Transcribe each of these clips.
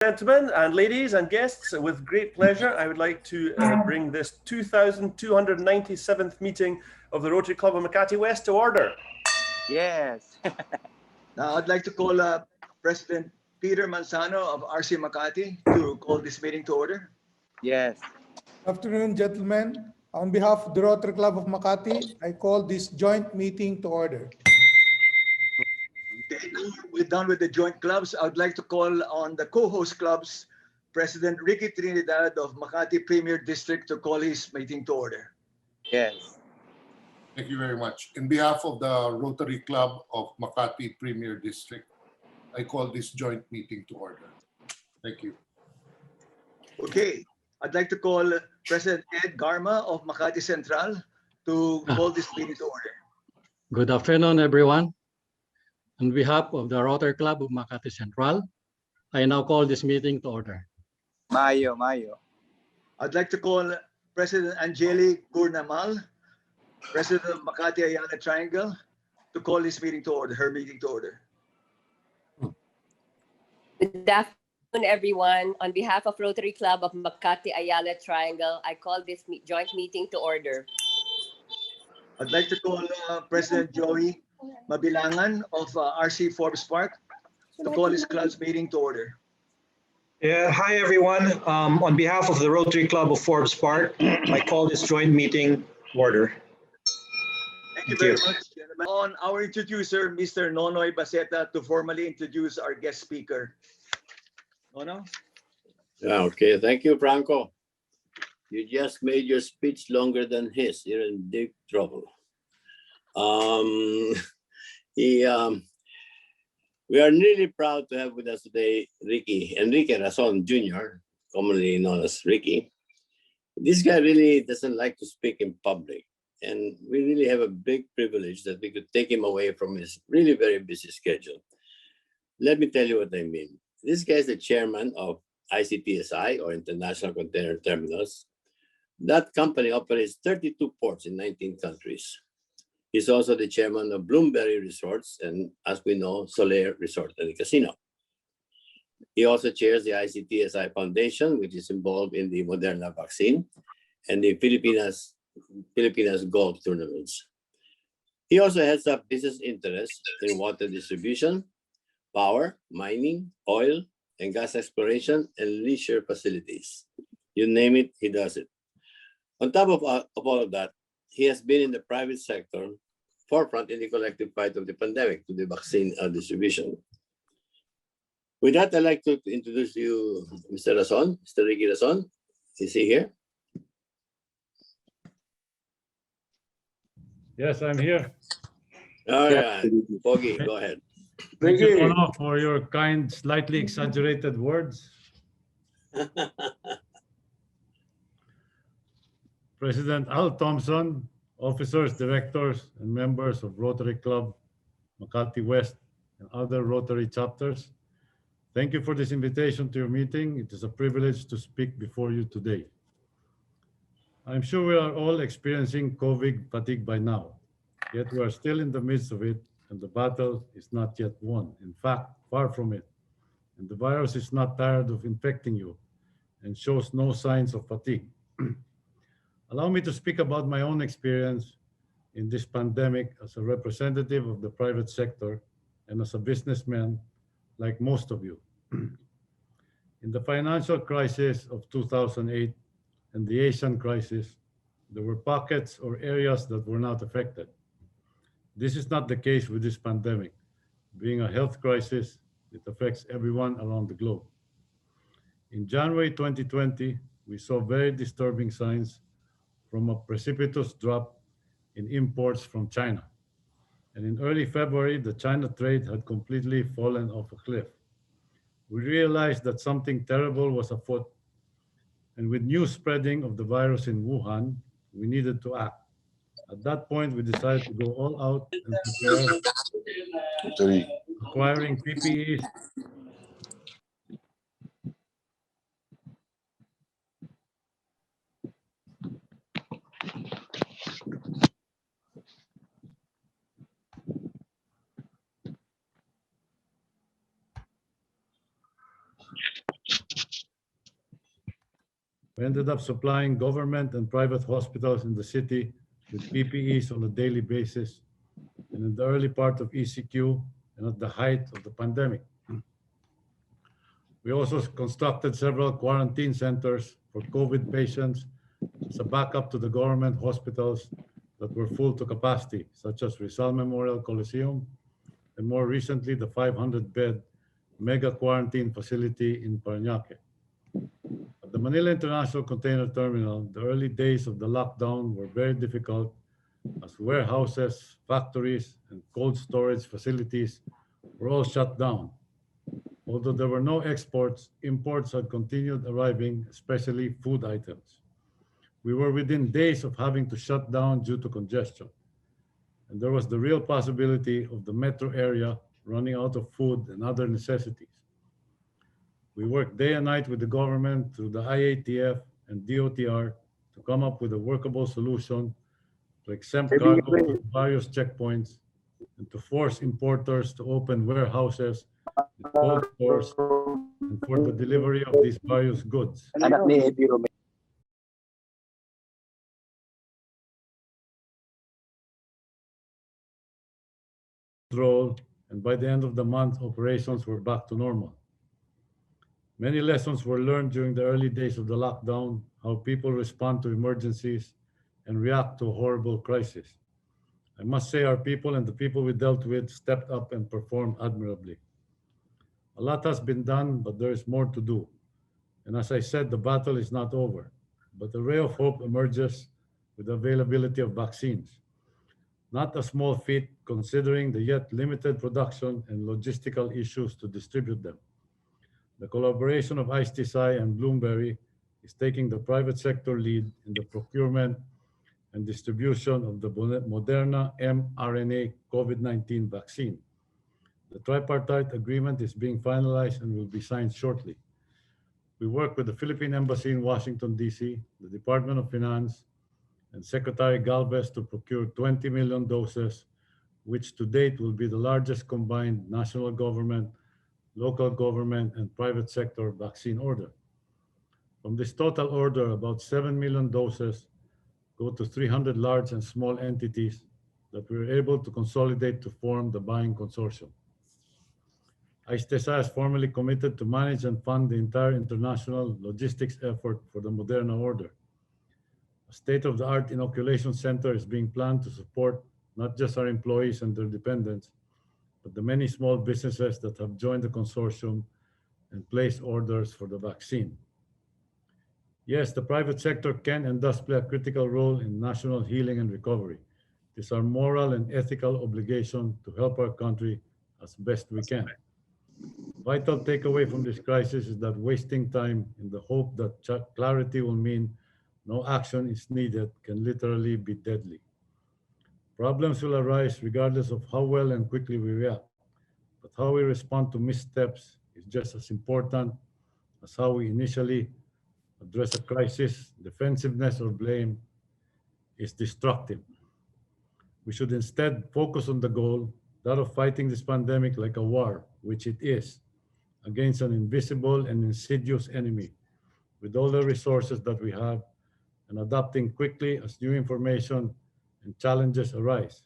Gentlemen and ladies and guests, with great pleasure, I would like to bring this 2,297th meeting of the Rotary Club of Makati West to order. Yes. Now I'd like to call President Peter Manzano of RC Makati to call this meeting to order. Yes. Good afternoon, gentlemen. On behalf of the Rotary Club of Makati, I call this joint meeting to order. Okay, now we're done with the joint clubs. I would like to call on the co-host clubs, President Ricky Trinidad of Makati Premier District to call his meeting to order. Yes. Thank you very much. In behalf of the Rotary Club of Makati Premier District, I call this joint meeting to order. Thank you. Okay, I'd like to call President Ed Garma of Makati Central to call this meeting to order. Good afternoon, everyone. On behalf of the Rotary Club of Makati Central, I now call this meeting to order. Mayo. I'd like to call President Angeli Gurnamal, President of Makati Ayala Triangle, to call this meeting to order, her meeting to order. Good afternoon, everyone. On behalf of Rotary Club of Makati Ayala Triangle, I call this joint meeting to order. I'd like to call President Joey Mabilangan of RC Forbes Park to call his club's meeting to order. Yeah, hi everyone. On behalf of the Rotary Club of Forbes Park, I call this joint meeting to order. Thank you very much, gentlemen. On our introducer, Mr. Nonoy Baseta, to formally introduce our guest speaker. Nono? Yeah, okay. Thank you, Franco. You just made your speech longer than his. You're in big trouble. We are really proud to have with us today Enrique Razon Jr., commonly known as Ricky. This guy really doesn't like to speak in public, and we really have a big privilege that we could take him away from his really very busy schedule. Let me tell you what I mean. This guy is the chairman of ICTSI, or International Container Terminals. That company operates 32 ports in 19 countries. He's also the chairman of Bloomberry Resorts and, as we know, Soler Resort and Casino. He also chairs the ICTSI Foundation, which is involved in the Moderna vaccine and the Filipinas golf tournaments. He also heads up business interests in water distribution, power, mining, oil, and gas exploration, and leisure facilities. You name it, he does it. On top of all of that, he has been in the private sector forefront in the collective fight of the pandemic to the vaccine distribution. With that, I'd like to introduce you, Mr. Razon, Mr. Ricky Razon. Is he here? Yes, I'm here. All right, Foggy, go ahead. Thank you, Ono, for your kind, slightly exaggerated words. President Al Thompson, officers, directors, and members of Rotary Club Makati West and other Rotary chapters, thank you for this invitation to your meeting. It is a privilege to speak before you today. I'm sure we are all experiencing COVID fatigue by now, yet we are still in the midst of it, and the battle is not yet won. In fact, far from it. And the virus is not tired of infecting you and shows no signs of fatigue. Allow me to speak about my own experience in this pandemic as a representative of the private sector and as a businessman like most of you. In the financial crisis of 2008 and the Asian crisis, there were pockets or areas that were not affected. This is not the case with this pandemic. Being a health crisis, it affects everyone around the globe. In January 2020, we saw very disturbing signs from a precipitous drop in imports from China. And in early February, the China trade had completely fallen off a cliff. We realized that something terrible was afoot. And with news spreading of the virus in Wuhan, we needed to act. At that point, we decided to go all out and prepare, acquiring PPEs, We ended up supplying government and private hospitals in the city with PPEs on a daily basis, and in the early part of ECQ and at the height of the pandemic. We also constructed several quarantine centers for COVID patients as a backup to the government hospitals that were full to capacity, such as Rizal Memorial Coliseum, and more recently, the 500-bed mega quarantine facility in Parañaque. At the Manila International Container Terminal, the early days of the lockdown were very difficult as warehouses, factories, and cold storage facilities were all shut down. Although there were no exports, imports had continued arriving, especially food items. We were within days of having to shut down due to congestion. And there was the real possibility of the metro area running out of food and other necessities. We worked day and night with the government through the IATF and DOTR to come up with a workable solution to exempt cargo at various checkpoints and to force importers to open warehouses and cold stores and for the delivery of these various goods. Anak ni Eddie Romero. Control, and by the end of the month, operations were back to normal. Many lessons were learned during the early days of the lockdown, how people respond to emergencies and react to a horrible crisis. I must say our people and the people we dealt with stepped up and performed admirably. A lot has been done, but there is more to do. And as I said, the battle is not over, but a ray of hope emerges with the availability of vaccines. Not a small feat considering the yet limited production and logistical issues to distribute them. The collaboration of ICTSI and Bloomberry is taking the private sector lead in the procurement and distribution of the Moderna mRNA COVID-19 vaccine. The tripartite agreement is being finalized and will be signed shortly. We work with the Philippine Embassy in Washington, D.C., the Department of Finance, and Secretary Galvez to procure 20 million doses, which to date will be the largest combined national government, local government, and private sector vaccine order. From this total order, about 7 million doses go to 300 large and small entities that we were able to consolidate to form the buying consortium. ICTSI has formally committed to manage and fund the entire international logistics effort for the Moderna order. A state-of-the-art inoculation center is being planned to support not just our employees and their dependents, but the many small businesses that have joined the consortium and placed orders for the vaccine. Yes, the private sector can and does play a critical role in national healing and recovery. It is our moral and ethical obligation to help our country as best we can. Vital takeaway from this crisis is that wasting time in the hope that clarity will mean no action is needed can literally be deadly. Problems will arise regardless of how well and quickly we react, but how we respond to missteps is just as important as how we initially address a crisis. Defensiveness or blame is destructive. We should instead focus on the goal, that of fighting this pandemic like a war, which it is, against an invisible and insidious enemy, with all the resources that we have, and adapting quickly as new information and challenges arise.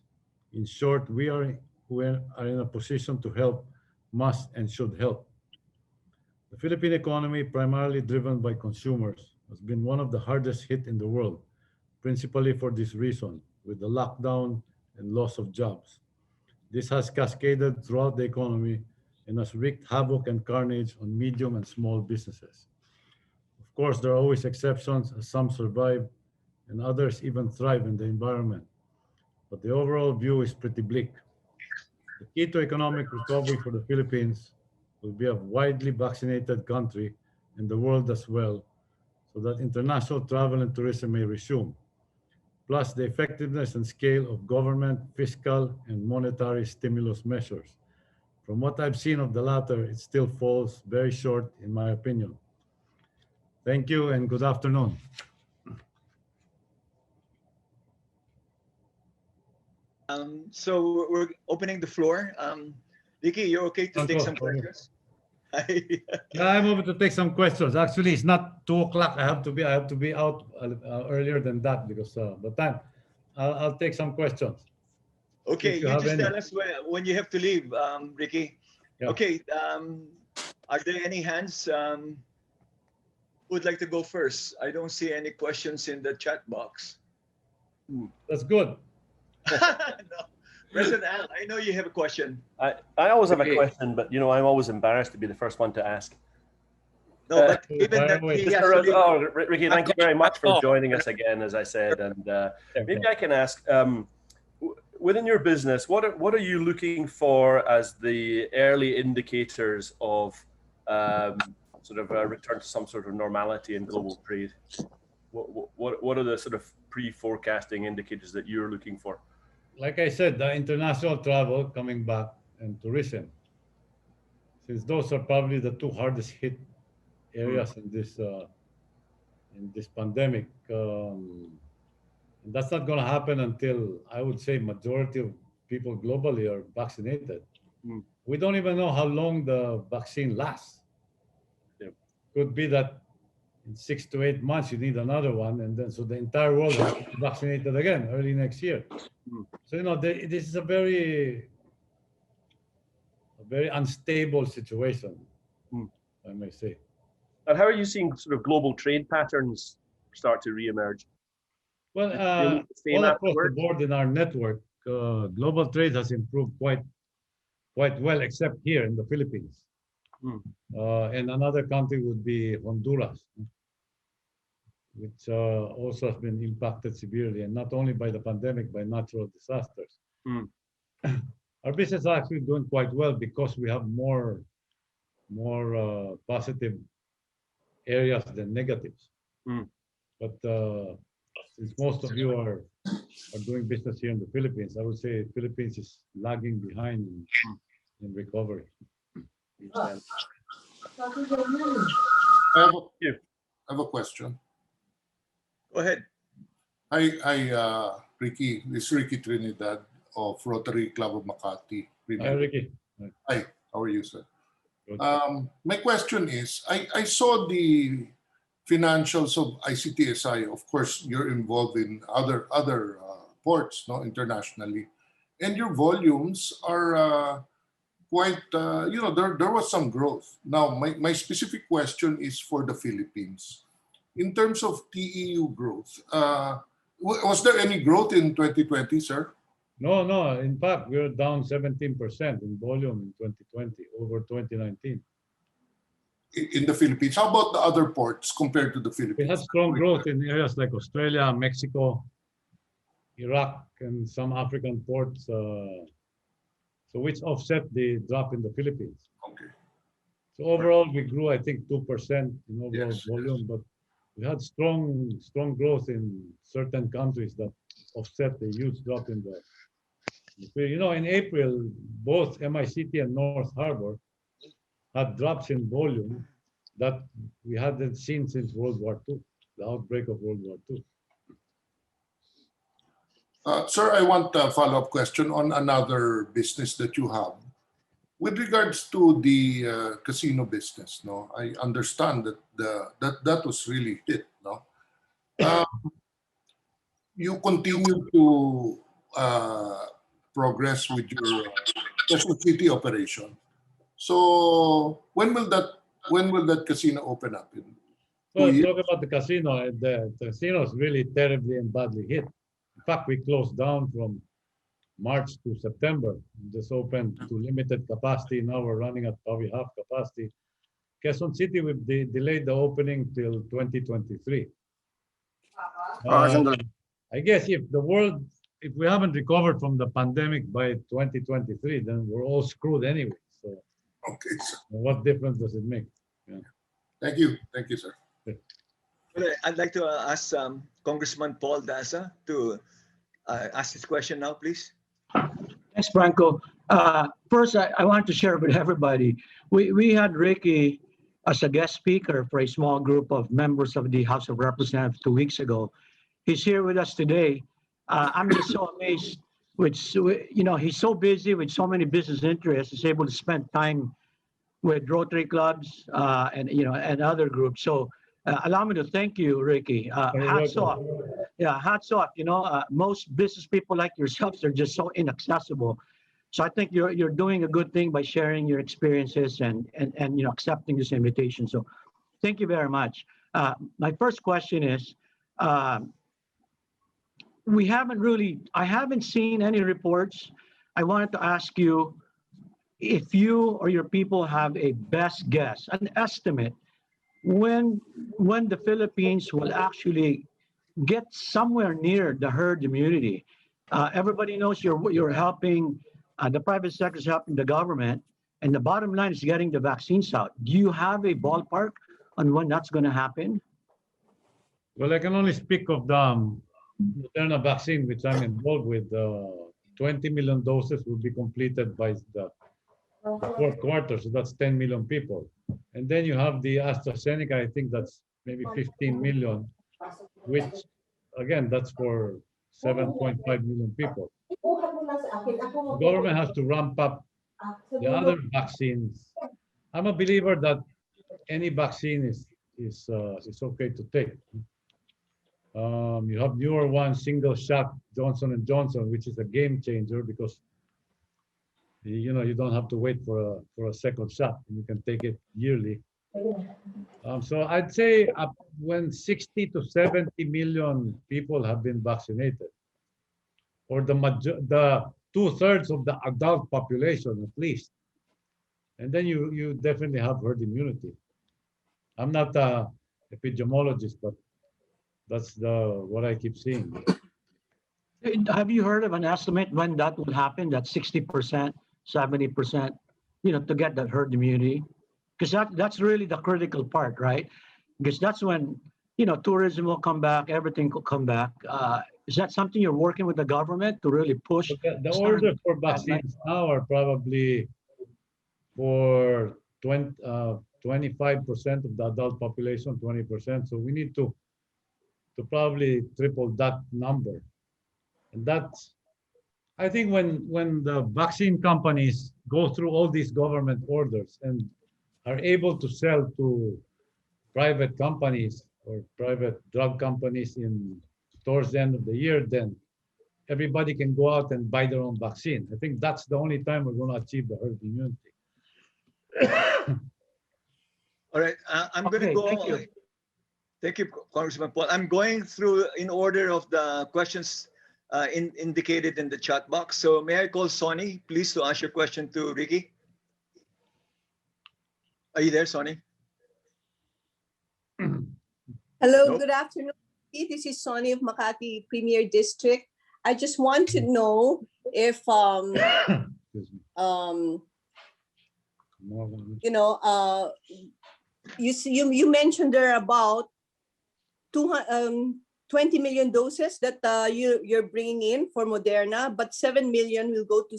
In short, we are in a position to help, must and should help. The Philippine economy, primarily driven by consumers, has been one of the hardest hit in the world, principally for this reason, with the lockdown and loss of jobs. This has cascaded throughout the economy and has wreaked havoc and carnage on medium and small businesses. Of course, there are always exceptions, as some survive and others even thrive in the environment. But the overall view is pretty bleak. The key to economic recovery for the Philippines will be a widely vaccinated country and the world as well, so that international travel and tourism may resume, plus the effectiveness and scale of government, fiscal, and monetary stimulus measures. From what I've seen of the latter, it still falls very short, in my opinion. Thank you and good afternoon. So we're opening the floor. Vicky, you're okay to take some questions? Yeah, I'm over to take some questions. Actually, it's not 2 o'clock. I have to be out earlier than that because but time. I'll take some questions. Okay, If you you have just any. tell us when you have to leave, Ricky. Yeah. Okay, are there any hands who would like to go first? I don't see any questions in the chat box. That's good. No. President Al, I know you have a question. I always have a Okay. question, but I'm always embarrassed to be the first one to ask. No, but even fire that away. he has to leave. Oh, Ricky, thank you very much for joining us again, as I said. And maybe I can ask, within your business, what are you looking for as the early indicators of sort of a return to some sort of normality in global trade? What are the sort of pre-forecasting indicators that you're looking for? Like I said, the international travel coming back and tourism, since those are probably the 2 hardest hit areas in this pandemic. And that's not going to happen until, I would say, majority of people globally are vaccinated. We don't even know how long the vaccine lasts. Yep. Could be that in 6 to 8 months you need another one, and then so the entire world has to be vaccinated again early next year. So this is a very unstable situation, I may say. And how are you seeing sort of global trade patterns start to reemerge? Well, all across the board in our network, global trade has improved quite well, except here in the Philippines. And another country would be Honduras, which also has been impacted severely, and not only by the pandemic, by natural disasters. Our business is actually doing quite well because we have more positive areas than negatives. But since most of you are doing business here in the Philippines, I would say Philippines is lagging behind in recovery. I have a question. Go ahead. Hi, Ricky. This is Ricky Trinidad of Rotary Club of Makati. Hi, Ricky. Hi, how are you, sir? Good. My question is, I saw the financials of ICTSI. Of course, you're involved in other ports, no, internationally, and your volumes are quite, there was some growth. Now, my specific question is for the Philippines. In terms of TEU growth, was there any growth in 2020, sir? No. In fact, we're down 17% in volume in 2020 over 2019. In the Philippines. How about the other ports compared to the Philippines? We had strong growth in areas like Australia, Mexico, Iraq, and some African ports, so which offset the drop in the Philippines. Okay. So overall, we grew, I think, 2% in overall volume, but we had strong growth in certain countries that offset the huge drop in the. In April, both MICT and North Harbor had drops in volume that we hadn't seen since World War II, the outbreak of World War II. Sir, I want a follow-up question on another business that you have. With regards to the casino business, no, I understand that that was really hit, no. You continue to progress with your Quezon City operation. So when will that casino open up? Well, talk about the casino is really terribly and badly hit. In fact, we closed down from March to September. Just opened to limited capacity. Now we're running at probably half capacity. Quezon City, we've delayed the opening till 2023. I guess if we haven't recovered from the pandemic by 2023, then we're all screwed anyway. So, okay, sir. What difference does it make? Yeah. Thank you, sir. I'd like to ask Congressman Paul Daza to ask his question now, please. Thanks, Franco. First, I want to share with everybody, we had Ricky as a guest speaker for a small group of members of the House of Representatives 2 weeks ago. He's here with us today. I'm just so amazed he's so busy with so many business interests, he's able to spend time with Rotary clubs and and other groups. So allow me to thank you, Ricky. Hats off. Yeah, hats off. Most business people like yourselves are just so inaccessible. So I think you're doing a good thing by sharing your experiences and accepting this invitation. So thank you very much. My first question is, I haven't seen any reports. I wanted to ask you if you or your people have a best guess, an estimate, when the Philippines will actually get somewhere near the herd immunity. Everybody knows you're helping, the private sector is helping the government, and the bottom line is getting the vaccines out. Do you have a ballpark on when that's going to happen? Well, I can only speak of the Moderna vaccine, which I'm involved with. 20 million doses will be completed by the fourth quarter, so that's 10 million people. And then you have the AstraZeneca, I think that's maybe 15 million, which again, that's for 7.5 million people. The government has to ramp up the other vaccines. I'm a believer that any vaccine is okay to take. You have newer one, single shot Johnson & Johnson, which is a game changer because you don't have to wait for a second shot, and you can take it yearly. So I'd say when 60 to 70 million people have been vaccinated, or the 2/3 of the adult population at least, and then you definitely have herd immunity. I'm not an epidemiologist, but that's what I keep seeing. Have you heard of an estimate when that will happen, that 60%, 70%, to get that herd immunity? Because that's really the critical part, right? Because that's when, tourism will come back, everything will come back. Is that something you're working with the government to really push? The order for vaccines now are probably for 25% of the adult population, 20%. So we need to probably triple that number. And that's, I think when the vaccine companies go through all these government orders and are able to sell to private companies or private drug companies towards the end of the year, then everybody can go out and buy their own vaccine. I think that's the only time we're going to achieve the herd immunity. All right, I'm going to go. Thank you, Congressman Paul. I'm going through in order of the questions indicated in the chat box. So may I call Sonny, please, to ask your question to Ricky? Are you there, Sonny? Hello, Good afternoon. This is Sonny of Makati Premier District. I just want to know if you mentioned there about 20 million doses that you're bringing in for Moderna, but 7 million will go to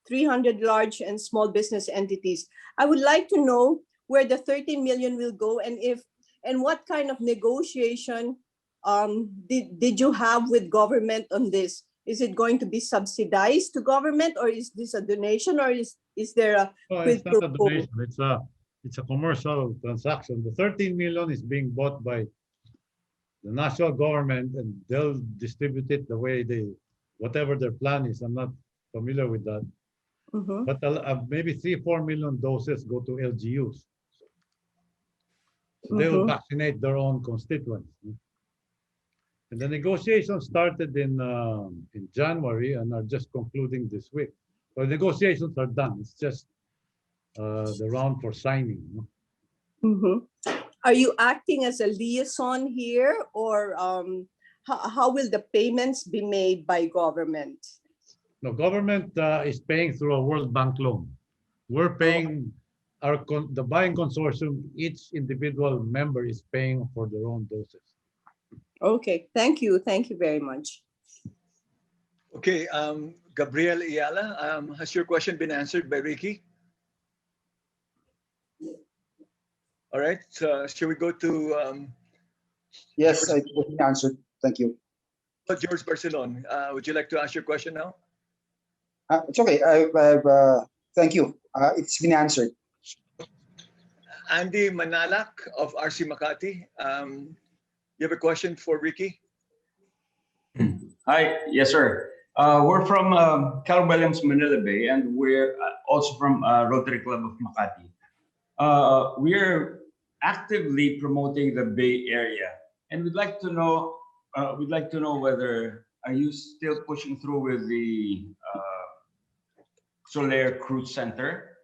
300 large and small business entities. I would like to know where the 13 million will go, and what kind of negotiation did you have with government on this? Is it going to be subsidized to government, or is this a donation, or is there a it's not a donation, it's a commercial transaction. The 13 million is being bought by the national government, and they'll distribute it the way whatever their plan is. I'm not familiar with that. But maybe 3-4 million doses go to LGUs. So they will vaccinate their own constituents. And the negotiations started in January and are just concluding this week. So the negotiations are done. It's just the round for signing. Are you acting as a liaison here, or how will the payments be made by government? No, government is paying through a World Bank loan. We're paying the buying consortium. Each individual member is paying for their own doses. Okay, thank you very much. Okay, Gabriel Ayala, has your question been answered by Ricky? All right, so shall we go to yes, I answered. Thank you. George Barcelon, would you like to ask your question now? It's okay. Thank you. It's been answered. Andy Manalak of RC Makati. You have a question for Ricky? Hi, yes, sir. We're from Cal Williams, Manila Bay, and we're also from Rotary Club of Makati. We're actively promoting the Bay Area, and we'd like to know. Whether are you still pushing through with the Soler Cruise Center?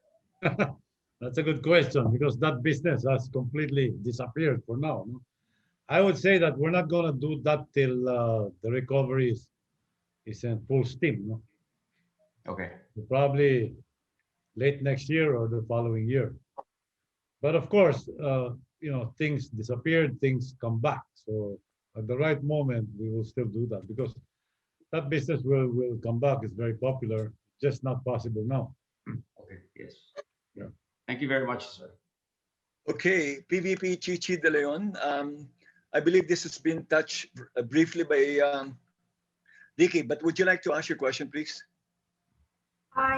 That's a good question because that business has completely disappeared for now. No? I would say that we're not going to do that till the recovery is in full steam. No? Okay. Probably late next year or the following year. But of course, things disappeared, things come back. So at the right moment, we will still do that because that business will come back. It's very popular, just not possible now. Okay, yes. Yeah. Thank you very much, sir. Okay, PVP Chichi De Leon. I believe this has been touched briefly by Ricky, but would you like to ask your question, please?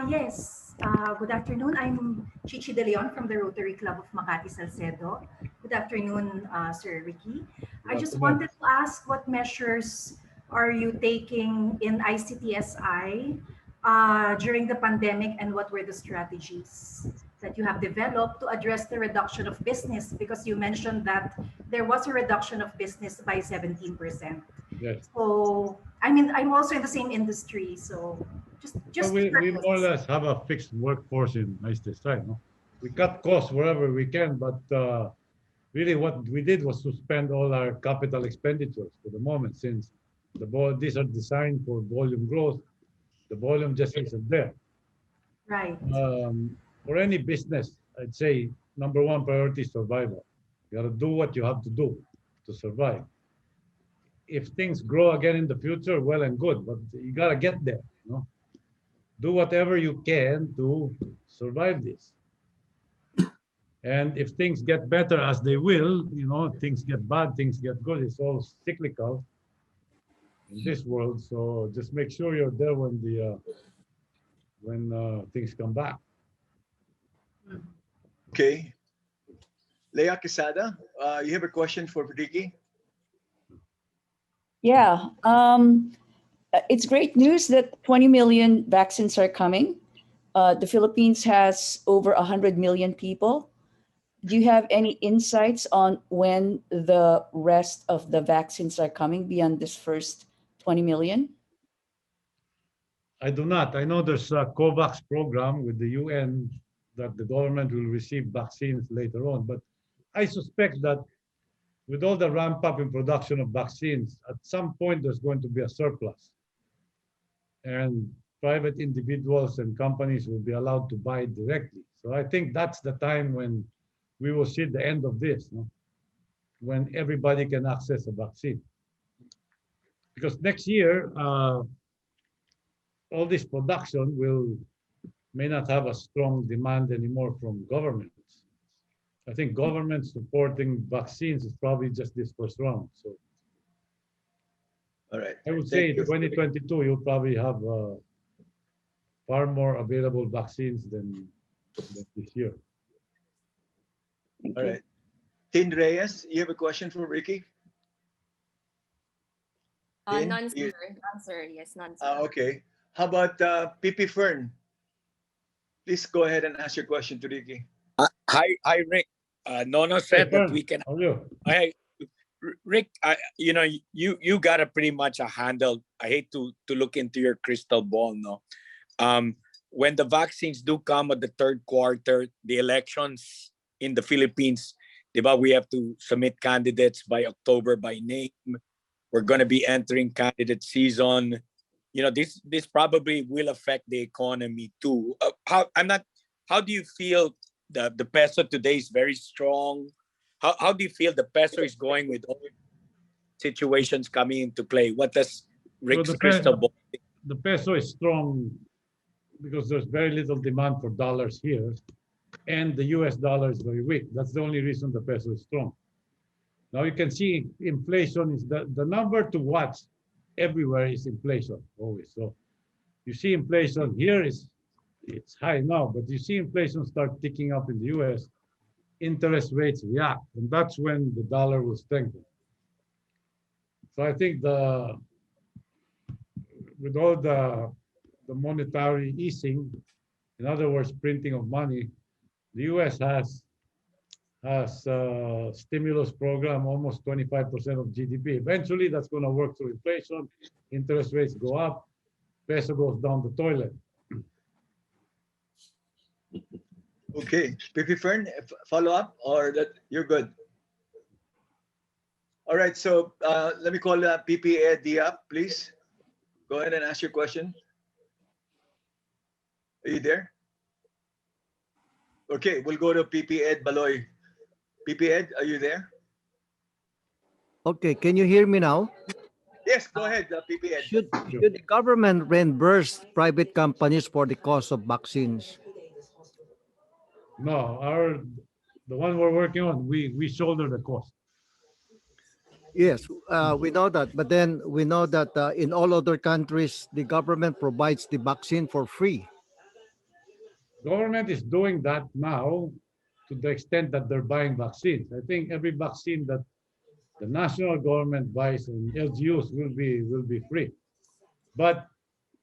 Yes. Good afternoon. I'm Chichi De Leon from the Rotary Club of Makati, Salcedo. Good afternoon, Sir Ricky. I just wanted to ask what measures are you taking in ICTSI during the pandemic and what were the strategies that you have developed to address the reduction of business? Because you mentioned that there was a reduction of business by 17%. Yes. So, I mean, I'm also in the same industry, so just we more or less have a fixed workforce in ICTSI. No? We cut costs wherever we can, but really what we did was suspend all our capital expenditures for the moment, since these are designed for volume growth. The volume just isn't there. Right. For any business, I'd say number one priority is survival. You got to do what you have to do to survive. If things grow again in the future, well and good, but you got to get there. You know? Do whatever you can to survive this. And if things get better, as they will, things get bad, things get good. It's all cyclical in this world. So just make sure you're there when things come back. Okay. Leah Quesada, you have a question for Ricky? Yeah. It's great news that 20 million vaccines are coming. The Philippines has over 100 million people. Do you have any insights on when the rest of the vaccines are coming beyond this first 20 million? I do not. I know there's a COVAX program with the UN that the government will receive vaccines later on. But I suspect that with all the ramp up in production of vaccines, at some point there's going to be a surplus. And private individuals and companies will be allowed to buy directly. So I think that's the time when we will see the end of this, no? When everybody can access a vaccine. Because next year, all this production may not have a strong demand anymore from governments. I think government supporting vaccines is probably just this first round. So, all right. I would say in 2022, you'll probably have far more available vaccines than this year. All right. Tin Reyes, you have a question for Ricky? None, sir. None, sir. Yes, none, sir. Okay. How about Pipi Fern? Please go ahead and ask your question to Ricky. Hi, Rick. Nono said that we can. Hi, Rick. You got a pretty much a handle. I hate to look into your crystal ball, no. When the vaccines do come at the third quarter, the elections in the Philippines, we have to submit candidates by October by name. We're going to be entering candidate season. This probably will affect the economy too. How do you feel the peso today is very strong? How do you feel the peso is going with all situations coming into play? What does Rick's crystal ball think? The peso is strong because there's very little demand for dollars here, and the US dollar is very weak. That's the only reason the peso is strong. Now you can see inflation is the number to watch everywhere is inflation always. So you see inflation here it's high now, but you see inflation start ticking up in the US, interest rates react, and that's when the dollar will strengthen. So I think with all the monetary easing, in other words, printing of money, the U.S. has a stimulus program, almost 25% of GDP. Eventually, that's going to work through inflation. Interest rates go up, peso goes down the toilet. Okay, Pipi Fern, follow up or that you're good? All right, so let me call Pipi Eddie up, please. Go ahead and ask your question. Are you there? Okay, we'll go to Pipi Ed Baloy. Pipi Ed, are you there? Okay, can you hear me now? Yes, go ahead, Pipi Ed. Should the government reimburse private companies for the cost of vaccines? No, the one we're working on, we shoulder the cost. Yes, we know that, but then we know that in all other countries, the government provides the vaccine for free. Government is doing that now to the extent that they're buying vaccines. I think every vaccine that the national government buys and LGUs will be free. But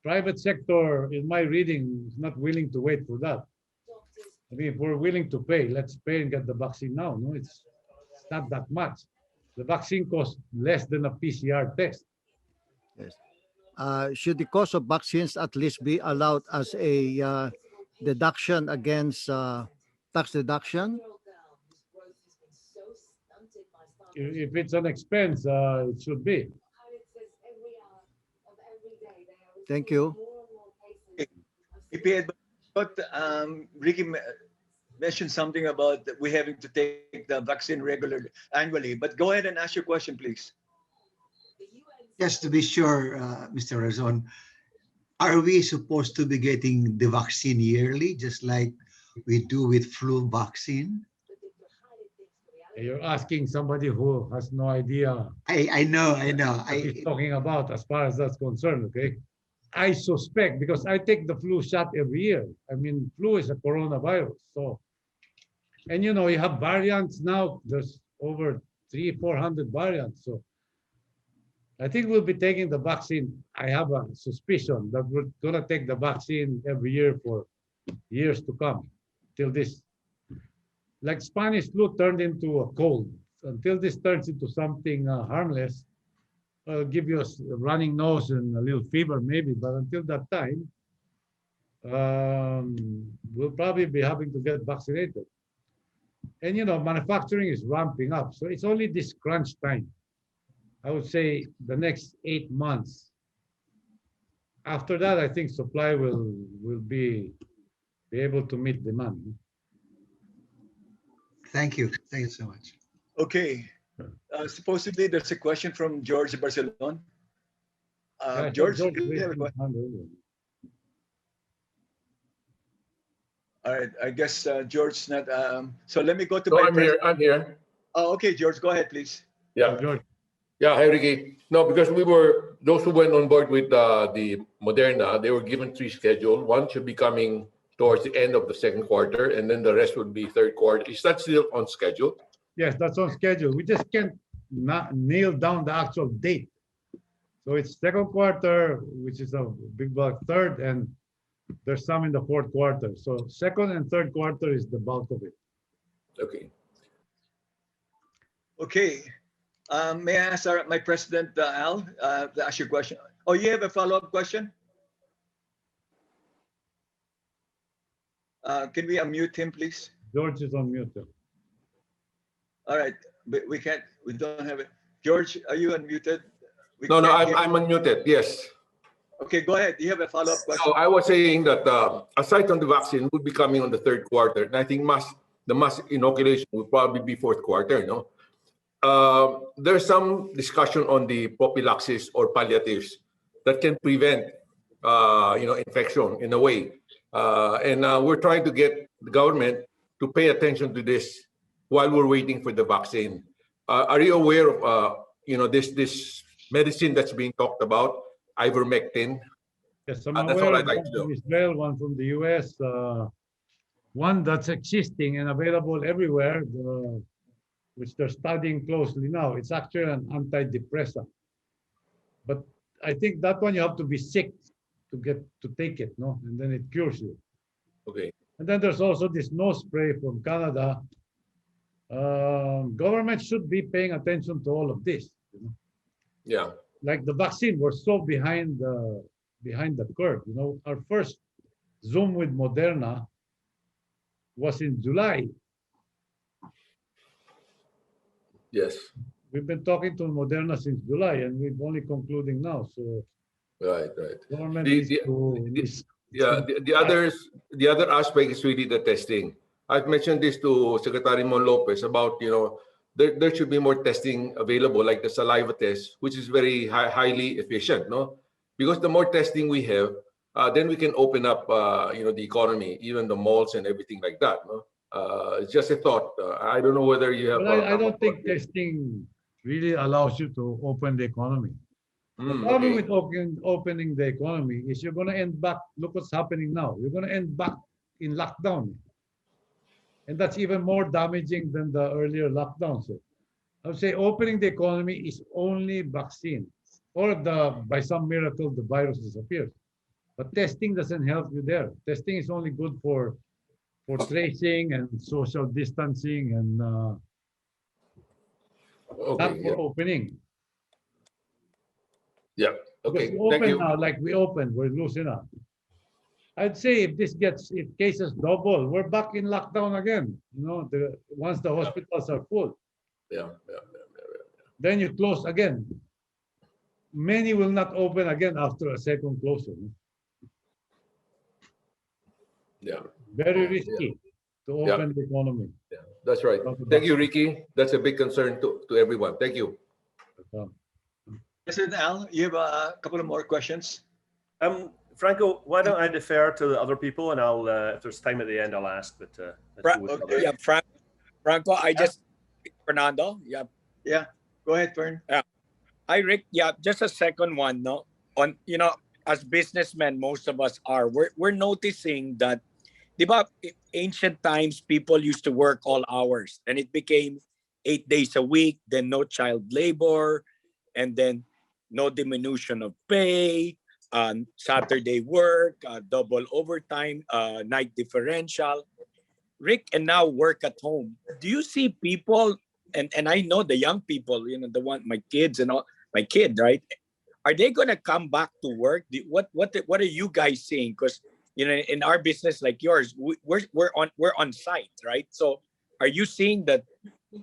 private sector, in my reading, is not willing to wait for that. I mean, if we're willing to pay, let's pay and get the vaccine now. No, it's not that much. The vaccine costs less than a PCR test. Yes. Should the cost of vaccines at least be allowed as a deduction against tax deduction? If it's an expense, it should be. Thank you. But Ricky mentioned something about we having to take the vaccine regularly, annually. But go ahead and ask your question, please. Just to be sure, Mr. Razon, are we supposed to be getting the vaccine yearly, just like we do with flu vaccine? You're asking somebody who has no idea. I know. What he's talking about as far as that's concerned, okay? I suspect, because I take the flu shot every year. I mean, flu is a coronavirus. So, and you know, you have variants now. There's over 300-400 variants. So I think we'll be taking the vaccine. I have a suspicion that we're going to take the vaccine every year for years to come, till this, like Spanish flu turned into a cold. Until this turns into something harmless, I'll give you a running nose and a little fever maybe, but until that time, we'll probably be having to get vaccinated. And you know, manufacturing is ramping up. So it's only this crunch time. I would say the next 8 months. After that, I think supply will be able to meet demand. Thank you. Thank you so much. Okay. Supposedly, there's a question from George Barcelona. George, do you have a question? All right. I guess George's not. So let me go to. No, I'm here. Oh, okay, George. Go ahead, please. Yeah. George. Yeah, hi, Ricky. No, because those who went on board with the Moderna, they were given 3 schedules. One should be coming towards the end of the second quarter, and then the rest would be third quarter. Is that still on schedule? Yes, that's on schedule. We just can't nail down the actual date. So it's second quarter, which is a big bulk, third, and there's some in the fourth quarter. So second and third quarter is the bulk of it. Okay. Okay. May I ask my president, Al, to ask your question? Oh, you have a follow-up question? Can we unmute him, please? George is on mute. All right, we don't have it. George, are you unmuted? No, I'm unmuted, yes. Okay, go ahead. Do you have a follow-up question? So I was saying that aside from the vaccine, would be coming on the third quarter. And I think the mass inoculation will probably be fourth quarter, no? There's some discussion on the prophylaxis or palliatives that can prevent, infection in a way. And we're trying to get the government to pay attention to this while we're waiting for the vaccine. Are you aware of, this medicine that's being talked about, ivermectin? Yes, I'm That's aware all of I'd like one to know. from Israel, one from the US. one that's existing and available everywhere, which they're studying closely now. It's actually an antidepressant. But I think that one you have to be sick to take it, no? And then it cures you. Okay. And then there's also this nose spray from Canada. Government should be paying attention to all of this. You know? Yeah. Like the vaccine, we're so behind the curve. You know, our first Zoom with Moderna was in July. Yes. We've been talking to Moderna since July, and we're only concluding now. So, right. Government The other aspect is really the testing. I've mentioned this to Secretary Mon Lopez about, there should be more testing available, like the saliva test, which is very highly efficient, no? Because the more testing we have, then we can open up, the economy, even the malls and everything like that, no? It's just a thought. I don't know whether you have. But I don't think testing really allows you to open the economy. The problem with opening the economy is you're going to end back. Look what's happening now. You're going to end back in lockdown. And that's even more damaging than the earlier lockdown. So I would say opening the economy is only vaccine, or by some miracle the virus disappears. But testing doesn't help you there. Testing is only good for tracing and social distancing and not for opening. Yeah. Okay. Thank you. Now, like we opened, we're losing up. I'd say if cases double, we're back in lockdown again. You know, once the hospitals are full. Yeah. Then you close again. Many will not open again after a second closure. Yeah. Very risky to open the economy. Yeah, that's right. Thank you, Ricky. That's a big concern to everyone. Thank you. President Al, you have a couple of more questions. Franco, why don't I defer to the other people, and I'll, if there's time at the end, I'll ask. But yeah, Franco, Fernando. Yeah, go ahead, Fern. Yeah, hi, Rick. Yeah, just a second one. No, as businessmen, most of us are. We're noticing that, ancient times people used to work all hours, and it became 8 days a week. Then no child labor, and then no diminution of pay. Saturday work, double overtime, night differential. Rick, and now work at home. Do you see people, and I know the young people, my kids and all, my kid, right? Are they gonna come back to work? What are you guys seeing? Because in our business like yours, we're on site, right? So are you seeing that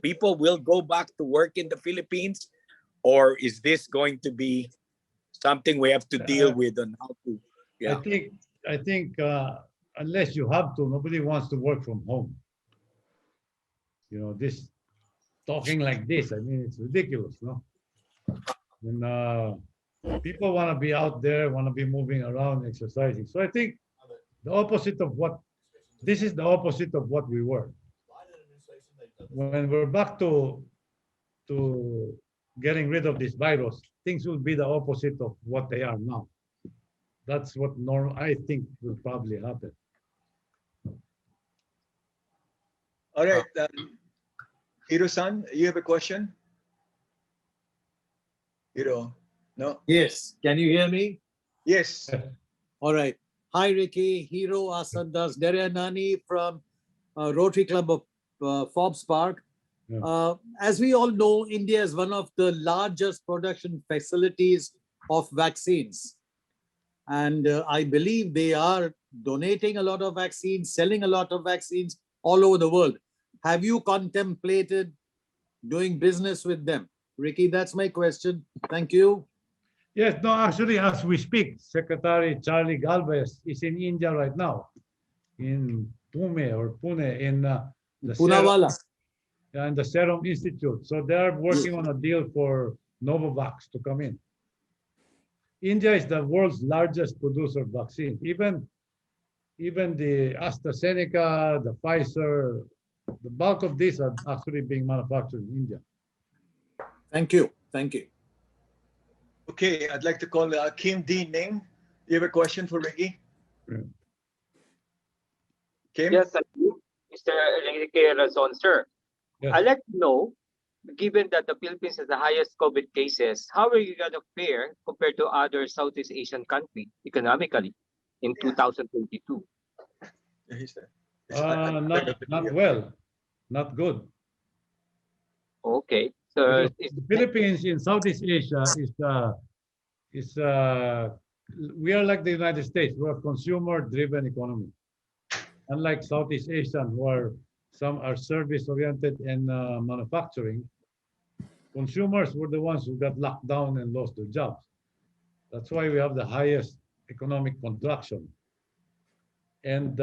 people will go back to work in the Philippines, or is this going to be something we have to deal with on how to? Yeah. I think unless you have to, nobody wants to work from home. This talking like this, I mean, it's ridiculous, no? And people want to be out there, want to be moving around, exercising. So I think this is the opposite of what we were. When we're back to getting rid of this virus, things will be the opposite of what they are now. That's what I think will probably happen. All right, Hiro-san, you have a question? Hiro, no? Yes, can you hear me? Yes. All right. Hi, Ricky. Hiro Asandas Derianani from Rotary Club of Forbes Park. Yeah. As we all know, India is one of the largest production facilities of vaccines. And I believe they are donating a lot of vaccines, selling a lot of vaccines all over the world. Have you contemplated doing business with them? Ricky, that's my question. Thank you. Yes, no, actually, as we speak, Secretary Charlie Galvez is in India right now, in Pune, in the Poonawalla. And the Serum Institute. So they're working on a deal for Novavax to come in. India is the world's largest producer of vaccine. Even the AstraZeneca, the Pfizer, the bulk of these are actually being manufactured in India. Thank you. Thank you. Okay, I'd like to call Kim D. Ning. You have a question for Ricky? Yeah. Kim? Yes, I do. Mr. Enrique Razon, sir. Yes. I'd like to know, given that the Philippines has the highest COVID cases, how are you going to fare compared to other Southeast Asian countries economically in 2022? Not well, not good. Okay, so Because the Philippines in Southeast Asia we are like the United States. We're a consumer-driven economy. Unlike Southeast Asian, some are service-oriented and manufacturing, consumers were the ones who got locked down and lost their jobs. That's why we have the highest economic contraction. And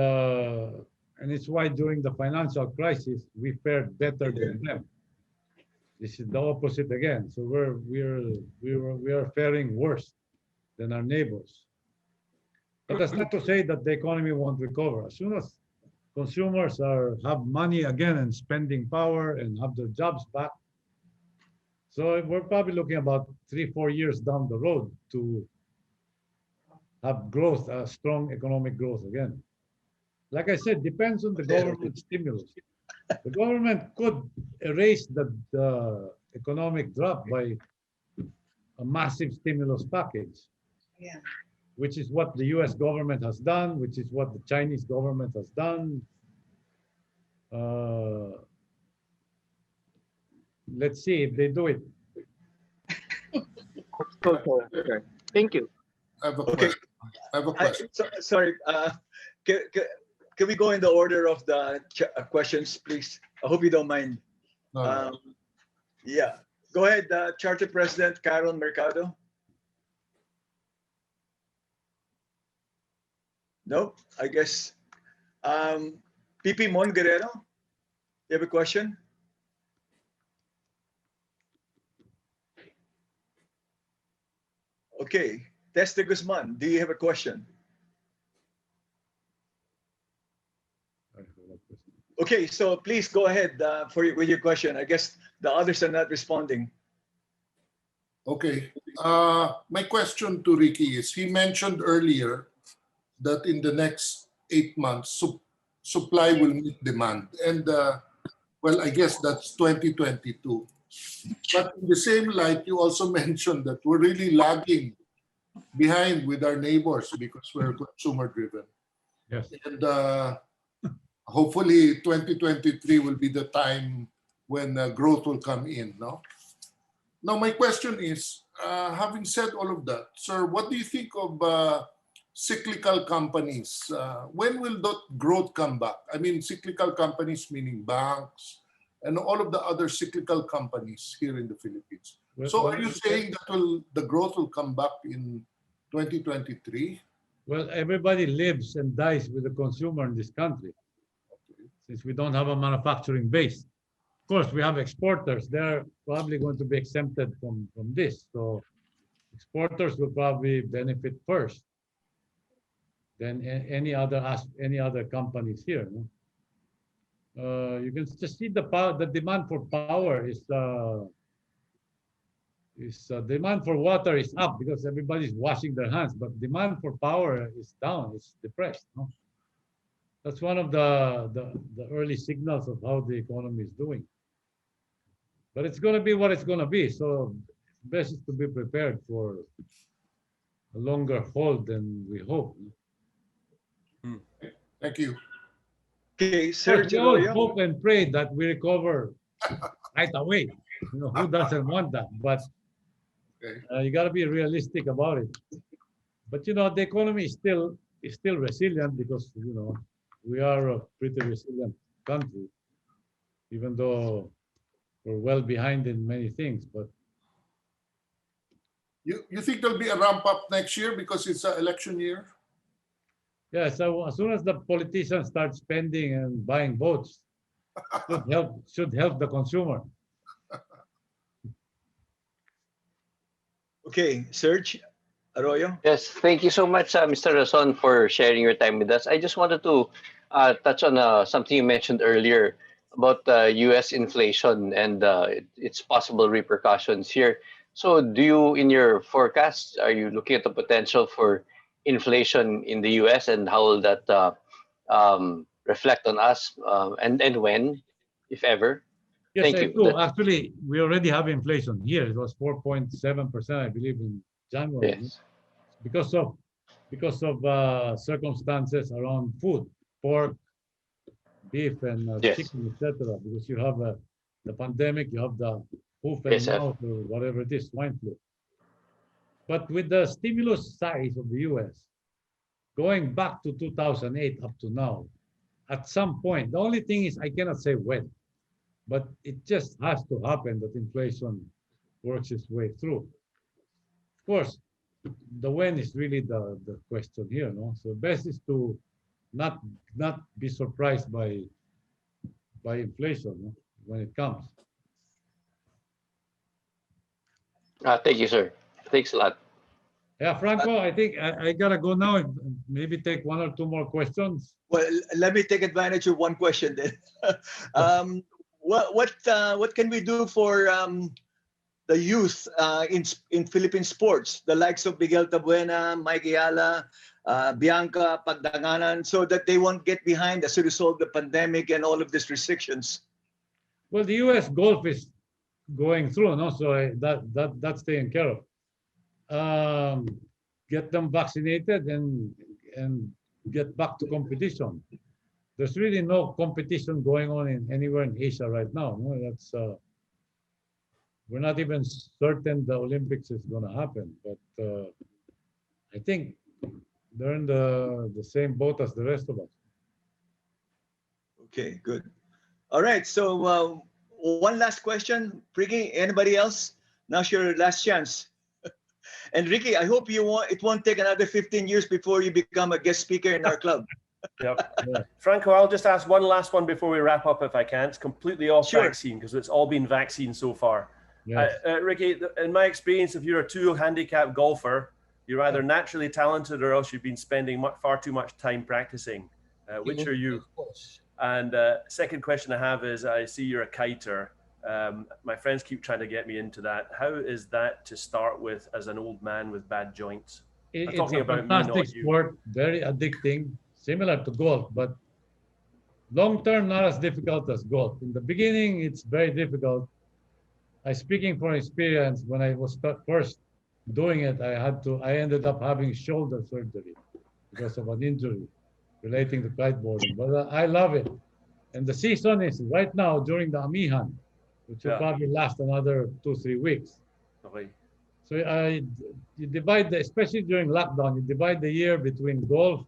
it's why during the financial crisis, we fared better than them. This is the opposite again. So we are faring worse than our neighbors. But that's not to say that the economy won't recover. As soon as consumers have money again and spending power and have their jobs back, so we're probably looking about 3-4 years down the road to have growth, strong economic growth again. Like I said, depends on the government stimulus. The government could erase the economic drop by a massive stimulus package, which is what the US government has done, which is what the Chinese government has done. Let's see if they do it. Okay. Thank you. I have a question. I have a question. Sorry, can we go in the order of the questions, please? I hope you don't mind. No. Yeah, go ahead, Charter President Carol Mercado. No, I guess. PP Mon Guerrero, you have a question? Okay, Teste Guzman, do you have a question? Okay, so please go ahead with your question. I guess the others are not responding. Okay. My question to Ricky is, he mentioned earlier that in the next 8 months, supply will meet demand. And well, I guess that's 2022. But in the same light, you also mentioned that we're really lagging behind with our neighbors because we're consumer driven. Yes. And hopefully 2023 will be the time when growth will come in, no? Now my question is, having said all of that, sir, what do you think of cyclical companies? When will that growth come back? I mean, cyclical companies meaning banks and all of the other cyclical companies here in the Philippines. So are you saying that the growth will come back in 2023? Well, everybody lives and dies with the consumer in this country, since we don't have a manufacturing base. Of course, we have exporters. They're probably going to be exempted from this. So exporters will probably benefit first than any other companies here. No? You can just see the demand for power demand for water is up because everybody's washing their hands, but demand for power is down. It's depressed. No? That's one of the early signals of how the economy is doing. But it's going to be what it's going to be. So best is to be prepared for a longer hold than we hope. Thank you. Okay, sir. We all hope and pray that we recover right away. You know, who doesn't want that? But you got to be realistic about it. But you know, the economy is still resilient because you know we are a pretty resilient country, even though we're well behind in many things. But you think there'll be a ramp up next year because it's an election year? Yeah, so as soon as the politicians start spending and buying votes, should help the consumer. Okay, Serge Arroyo. Yes, thank you so much, Mr. Razon, for sharing your time with us. I just wanted to touch on something you mentioned earlier about U.S. inflation and its possible repercussions here. So do you, in your forecast, are you looking at the potential for inflation in the U.S. and how will that reflect on us, and when, if ever? Yes, Thank I you. do. Actually, we already have inflation here. It was 4.7%, I believe, in January. Yes. Because of circumstances around food, pork, beef, and Yes. chicken, etc. Because you have the pandemic, you have the hoof and Yes, sir. mouth, or whatever it is, swine flu. But with the stimulus size of the U.S. going back to 2008 up to now, at some point, the only thing is I cannot say when, but it just has to happen that inflation works its way through. Of course, the when is really the question here, no? So best is to not be surprised by inflation, no? When it comes. Thank you, sir. Thanks a lot. Yeah, Franco, I think I gotta go now. Maybe take one or two more questions. Well, let me take advantage of one question then. What can we do for the youth in Philippine sports, the likes of Miguel Tabuena, Mike Ayala, Bianca Pagdanganan, so that they won't get behind as a result of the pandemic and all of these restrictions? Well, the U.S. golf is going through, no? So that's taken care of. Get them vaccinated and get back to competition. There's really no competition going on anywhere in Asia right now. No? That's we're not even certain the Olympics is going to happen, but I think they're in the same boat as the rest of us. Okay, good. All right, so one last question. Ricky, anybody else? Now's your last chance. And Ricky, I hope it won't take another 15 years before you become a guest speaker in our club. Yep. Yeah. Franco, I'll just ask one last one before we wrap up, if I can. It's completely off vaccine because it's all been vaccine so far. Yes. Ricky, in my experience, if you're a two-handicap golfer, you're either naturally talented or else you've been spending far too much time practicing. Which are you? And second question I have is, I see you're a kiter. My friends keep trying to get me into that. How is that to start with as an old man with bad joints? It's a fantastic sport, very addicting, similar to golf, but long-term not as difficult as golf. In the beginning, it's very difficult. I'm speaking from experience. When I was first doing it, I ended up having shoulder surgery because of an injury relating to kiteboarding. But I love it. And the season is right now during the Amihan, which will probably last another 2-3 weeks. Okay. So you divide, especially during lockdown, you divide the year between golf,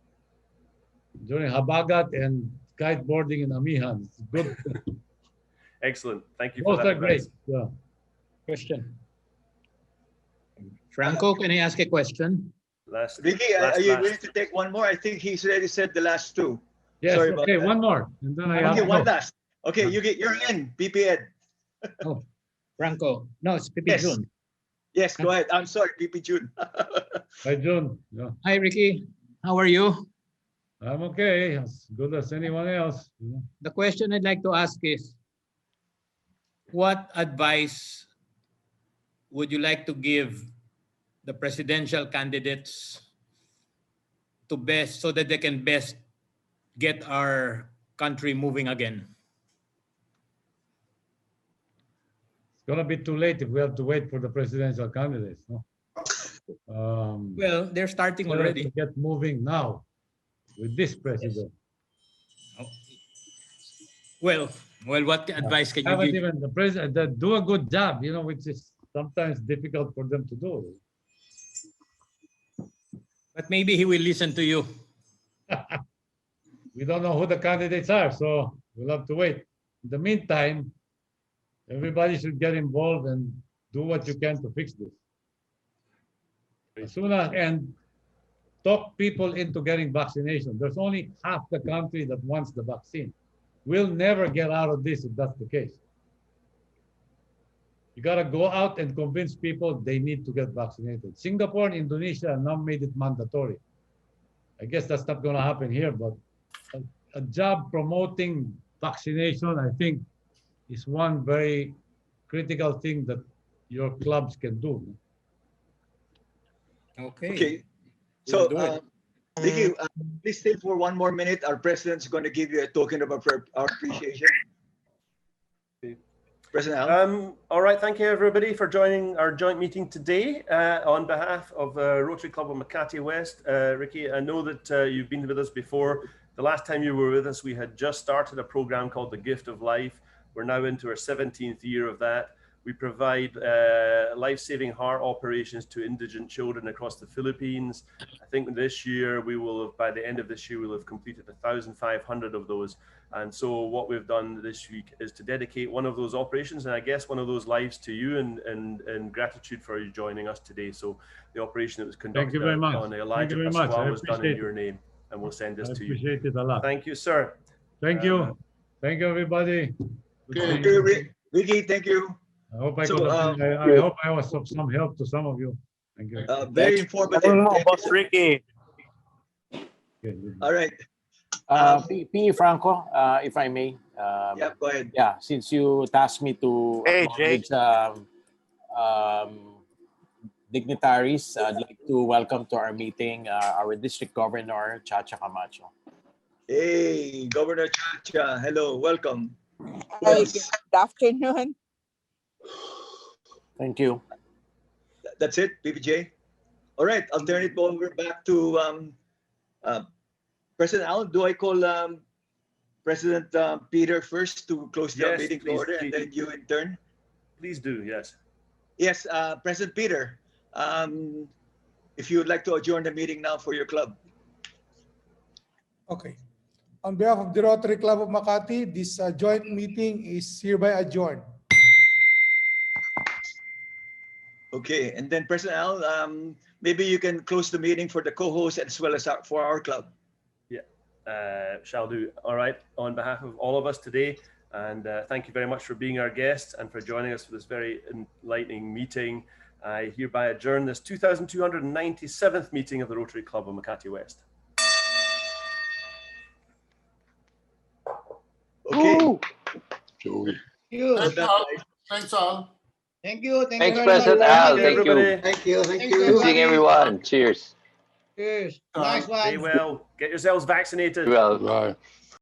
during Habagat, and kiteboarding in Amihan. It's good. Excellent. Thank you for Both that. are great. Yeah. Question. Franco, can I ask a question? Ricky, are you ready to take one more? I think he's already said the last two. Yes, Sorry okay, about that. one more. And then I okay, one last. Okay, you're in, PP Ed. Oh, Franco. No, it's PP June. Yes, go ahead. I'm sorry, PP June. Hi, June. Yeah. Hi, Ricky. How are you? I'm okay, as good as anyone else. The question I'd like to ask is, what advice would you like to give the presidential candidates to best, so that they can best get our country moving again? It's gonna be too late if we have to wait for the presidential candidates. No? Well, they're starting already. To get moving now with this president. Yes. Well, what advice can you give? Even the president that do a good job, which is sometimes difficult for them to do. But maybe he will listen to you. We don't know who the candidates are, so we'll have to wait. In the meantime, everybody should get involved and do what you can to fix this. As soon as, and talk people into getting vaccination. There's only half the country that wants the vaccine. We'll never get out of this if that's the case. You got to go out and convince people they need to get vaccinated. Singapore and Indonesia now made it mandatory. I guess that's not going to happen here, but a job promoting vaccination, I think, is one very critical thing that your clubs can do. Okay. Okay. So Vicky, please stay for one more minute. Our president's going to give you a token of our appreciation. President Al. All right, thank you everybody for joining our joint meeting today. On behalf of the Rotary Club of Makati West, Ricky, I know that you've been with us before. The last time you were with us, we had just started a program called The Gift of Life. We're now into our 17th year of that. We provide life-saving heart operations to indigent children across the Philippines. I think this year we will have, by the end of this year, we'll have completed 1,500 of those. And so what we've done this week is to dedicate one of those operations, and I guess one of those lives, to you, and gratitude for you joining us today. So the operation that was conducted on Elijah Pascual was done in your name, and we'll send this to you. Appreciate it a lot. Thank you, sir. Thank you. Thank you, everybody. Thank you, Ricky. Thank you. I hope I hope I was of some help to some of you. Thank you. Very informative. Boss Ricky. All right. P. Franco, if I may. Yeah, go ahead. Yeah, since you tasked me to acknowledge dignitaries, I'd like to welcome to our meeting our District Governor, Chacha Camacho. Hey, Governor Chacha. Hello, welcome. Hi, good afternoon. Thank you. That's it, PPJ. All right, I'll turn it over back to President Al. Do I call President Peter first to close the meeting to order, and then you in turn? Please do, yes. Yes, President Peter, if you would like to adjourn the meeting now for your club. Okay. On behalf of the Rotary Club of Makati, this joint meeting is hereby adjourned. Okay, and then President Al, maybe you can close the meeting for the co-host as well as for our club. Yeah, shall do. All right, on behalf of all of us today, and thank you very much for being our guests and for joining us for this very enlightening meeting. I hereby adjourn this 2,297th meeting of the Rotary Club of Makati West. Okay. Thanks, all. Thank you. Thanks, President Al. Thank you. Thank you. Good seeing everyone. Cheers. Cheers. Nice one. Stay well. Get yourselves vaccinated. Well. Bye.